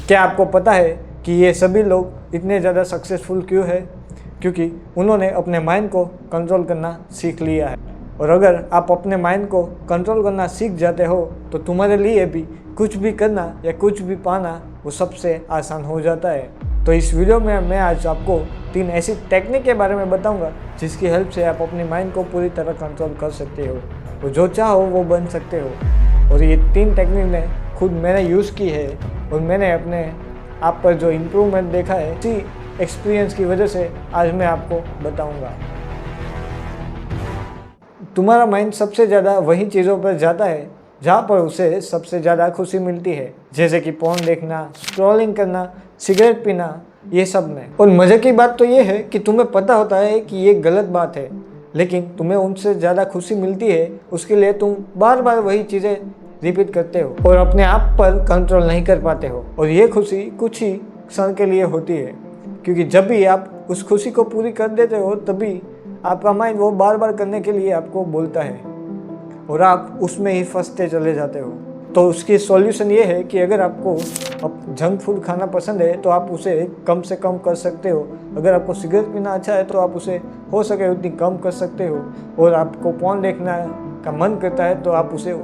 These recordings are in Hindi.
क्या आपको पता है कि ये सभी लोग इतने ज़्यादा सक्सेसफुल क्यों है? क्योंकि उन्होंने अपने माइंड को कंट्रोल करना सीख लिया है। और अगर आप अपने माइंड को कंट्रोल करना सीख जाते हो तो तुम्हारे लिए भी कुछ भी करना या कुछ भी पाना वो सबसे आसान हो जाता है। तो इस वीडियो में मैं आज आपको 3 ऐसी टेक्निक के बारे में बताऊंगा जिसकी हेल्प से आप अपने माइंड को पूरी तरह कंट्रोल कर सकते हो और जो चाहो वो बन सकते हो। और ये 3 टेक्निक ने खुद मैंने यूज़ की है और मैंने अपने आप पर जो इम्प्रूवमेंट देखा है इसी एक्सपीरियंस की वजह से आज मैं आपको बताऊंगा। तुम्हारा माइंड सबसे ज़्यादा वही चीज़ों पर जाता है जहाँ पर उसे सबसे ज़्यादा खुशी मिलती है, जैसे कि फोन देखना, स्क्रॉलिंग करना, सिगरेट पीना, ये सब में। और मज़े की बात तो ये है कि तुम्हें पता होता है कि ये गलत बात है, लेकिन तुम्हें उनसे ज़्यादा खुशी मिलती है, उसके लिए तुम बार बार वही चीज़ें रिपीट करते हो और अपने आप पर कंट्रोल नहीं कर पाते हो। और ये खुशी कुछ ही क्षण के लिए होती है, क्योंकि जब भी आप उस खुशी को पूरी कर देते हो तभी आपका माइंड वो बार बार करने के लिए आपको बोलता है और आप उसमें ही फंसते चले जाते हो। तो उसकी सॉल्यूशन ये है कि अगर आपको जंक फूड खाना पसंद है तो आप उसे कम से कम कर सकते हो। अगर आपको सिगरेट पीना अच्छा है तो आप उसे हो सके उतनी कम कर सकते हो। और आपको फोन देखना का मन करता है तो आप उसे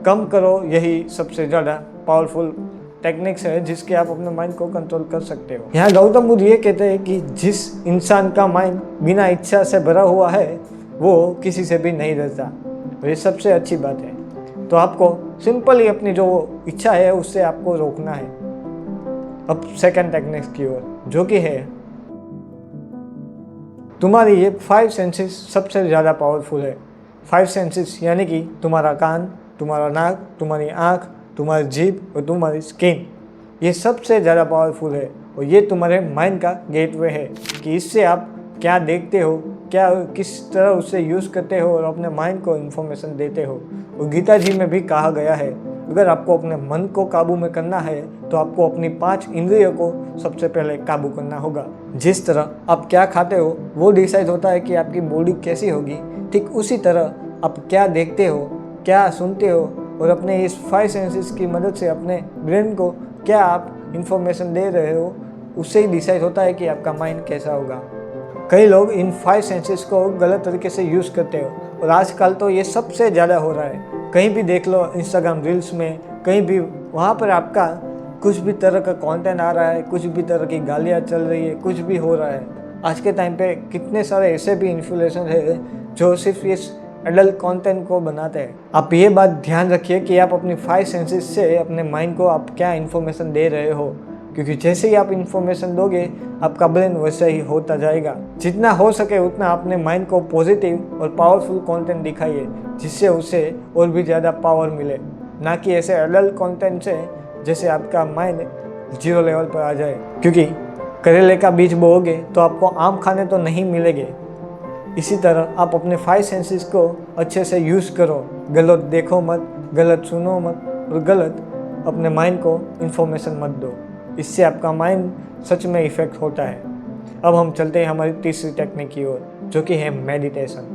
कम करो। यही सबसे ज़्यादा पावरफुल टेक्निक्स है जिसके आप अपने माइंड को कंट्रोल कर सकते हो। यहाँ गौतम बुद्ध ये कहते हैं कि जिस इंसान का माइंड बिना इच्छा से भरा हुआ है वो किसी से भी नहीं डरता। और ये सबसे अच्छी बात है। तो आपको सिंपली अपनी जो इच्छा है उससे आपको रोकना है। अब सेकंड टेक्निक्स की ओर, जो कि है तुम्हारी ये 5 सेंसेस सबसे ज़्यादा पावरफुल है। 5 सेंसेस यानी कि तुम्हारा कान, तुम्हारा नाक, तुम्हारी आँख, तुम्हारी जीभ और तुम्हारी स्किन, ये सबसे ज़्यादा पावरफुल है। और ये तुम्हारे माइंड का गेटवे है कि इससे आप क्या देखते हो, क्या किस तरह उससे यूज़ करते हो और अपने माइंड को इन्फॉर्मेशन देते हो। और गीता जी में भी कहा गया है, अगर आपको अपने मन को काबू में करना है तो आपको अपनी 5 इंद्रियों को सबसे पहले काबू करना होगा। जिस तरह आप क्या खाते हो वो डिसाइड होता है कि आपकी बॉडी कैसी होगी, ठीक उसी तरह आप क्या देखते हो, क्या सुनते हो और अपने इस 5 सेंसेस की मदद से अपने ब्रेन को क्या आप इन्फॉर्मेशन दे रहे हो, उससे ही डिसाइड होता है कि आपका माइंड कैसा होगा। कई लोग इन 5 सेंसेस को गलत तरीके से यूज़ करते हो और आजकल तो ये सबसे ज़्यादा हो रहा है। कहीं भी देख लो, इंस्टाग्राम रील्स में, कहीं भी, वहाँ पर आपका कुछ भी तरह का कंटेंट आ रहा है, कुछ भी तरह की गालियाँ चल रही है, कुछ भी हो रहा है। आज के टाइम पे कितने सारे ऐसे भी इन्फ्लुएंसर है जो सिर्फ इस एडल्ट कंटेंट को बनाते हैं। आप ये बात ध्यान रखिए कि आप अपनी 5 सेंसेस से अपने माइंड को आप क्या इन्फॉर्मेशन दे रहे हो, क्योंकि जैसे ही आप इन्फॉर्मेशन दोगे आपका ब्रेन वैसे ही होता जाएगा। जितना हो सके उतना अपने माइंड को पॉजिटिव और पावरफुल कंटेंट दिखाइए, जिससे उसे और भी ज़्यादा पावर मिले, ना कि ऐसे एडल्ट कंटेंट से जैसे आपका माइंड 0 लेवल पर आ जाए। क्योंकि करेले का बीज बोओगे तो आपको आम खाने तो नहीं मिलेंगे। इसी तरह आप अपने 5 सेंसेस को अच्छे से यूज़ करो। गलत देखो मत, गलत सुनो मत और गलत अपने माइंड को इन्फॉर्मेशन मत दो। इससे आपका माइंड सच में इफेक्ट होता है। अब हम चलते हैं हमारी तीसरी टेक्निक की ओर, जो कि है मेडिटेशन।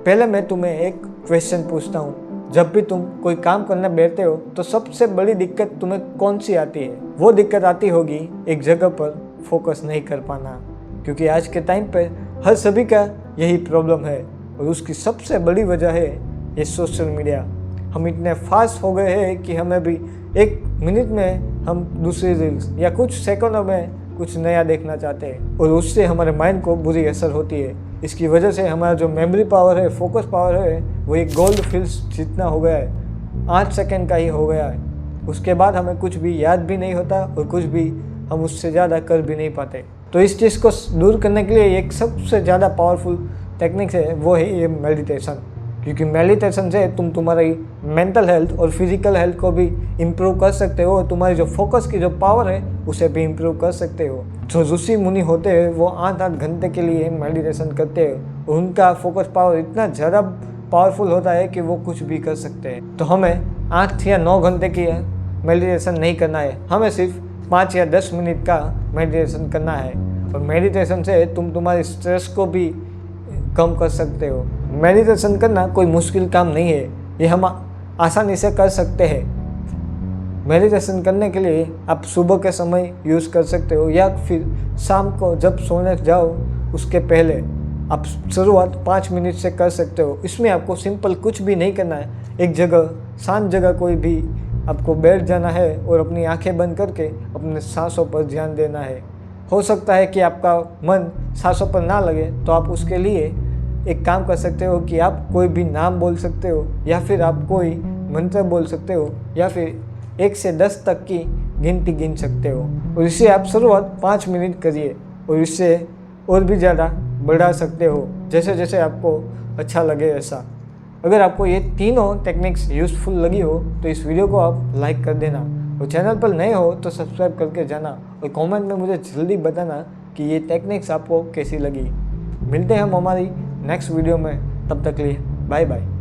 पहले मैं तुम्हें एक क्वेश्चन पूछता हूँ, जब भी तुम कोई काम करने बैठते हो तो सबसे बड़ी दिक्कत तुम्हें कौन सी आती है? वो दिक्कत आती होगी एक जगह पर फोकस नहीं कर पाना, क्योंकि आज के टाइम पर हर सभी का यही प्रॉब्लम है। और उसकी सबसे बड़ी वजह है ये सोशल मीडिया। हम इतने फास्ट हो गए हैं कि हमें भी 1 मिनट में हम दूसरी रील्स या कुछ सेकंडों में कुछ नया देखना चाहते हैं और उससे हमारे माइंड को बुरी असर होती है। इसकी वजह से हमारा जो मेमोरी पावर है, फोकस पावर है, वो एक गोल्ड फिल्स जितना हो गया है, 8 सेकंड का ही हो गया है। उसके बाद हमें कुछ भी याद भी नहीं होता और कुछ भी हम उससे ज़्यादा कर भी नहीं पाते। तो इस चीज़ को दूर करने के लिए एक सबसे ज़्यादा पावरफुल टेक्निक है, वो है ये मेडिटेशन। क्योंकि मेडिटेशन से तुम तुम्हारी मेंटल हेल्थ और फिजिकल हेल्थ को भी इम्प्रूव कर सकते हो और तुम्हारी जो फोकस की जो पावर है उसे भी इम्प्रूव कर सकते हो। जो ऋषि मुनि होते हैं वो 8-8 घंटे के लिए मेडिटेशन करते हैं। उनका फोकस पावर इतना ज़्यादा पावरफुल होता है कि वो कुछ भी कर सकते हैं। तो हमें 8 या 9 घंटे की मेडिटेशन नहीं करना है, हमें सिर्फ 5 या 10 मिनट का मेडिटेशन करना है। और मेडिटेशन से तुम तुम्हारे स्ट्रेस को भी कम कर सकते हो। मेडिटेशन करना कोई मुश्किल काम नहीं है, ये हम आसानी से कर सकते हैं। मेडिटेशन करने के लिए आप सुबह के समय यूज़ कर सकते हो या फिर शाम को जब सोने जाओ उसके पहले आप शुरुआत 5 मिनट से कर सकते हो। इसमें आपको सिंपल कुछ भी नहीं करना है, एक जगह शांत जगह कोई भी आपको बैठ जाना है और अपनी आंखें बंद करके अपने सांसों पर ध्यान देना है। हो सकता है कि आपका मन सांसों पर ना लगे, तो आप उसके लिए एक काम कर सकते हो कि आप कोई भी नाम बोल सकते हो या फिर आप कोई मंत्र बोल सकते हो या फिर 1 से 10 तक की गिनती गिन सकते हो और इससे आप शुरुआत 5 मिनट करिए और इससे और भी ज़्यादा बढ़ा सकते हो जैसे जैसे आपको अच्छा लगे ऐसा। अगर आपको ये तीनों टेक्निक्स यूज़फुल लगी हो तो इस वीडियो को आप लाइक कर देना और चैनल पर नए हो तो सब्सक्राइब करके जाना और कमेंट में मुझे जल्दी बताना कि ये टेक्निक्स आपको कैसी लगी। मिलते हैं हम हमारी नेक्स्ट वीडियो में, तब तक के लिए बाय बाय।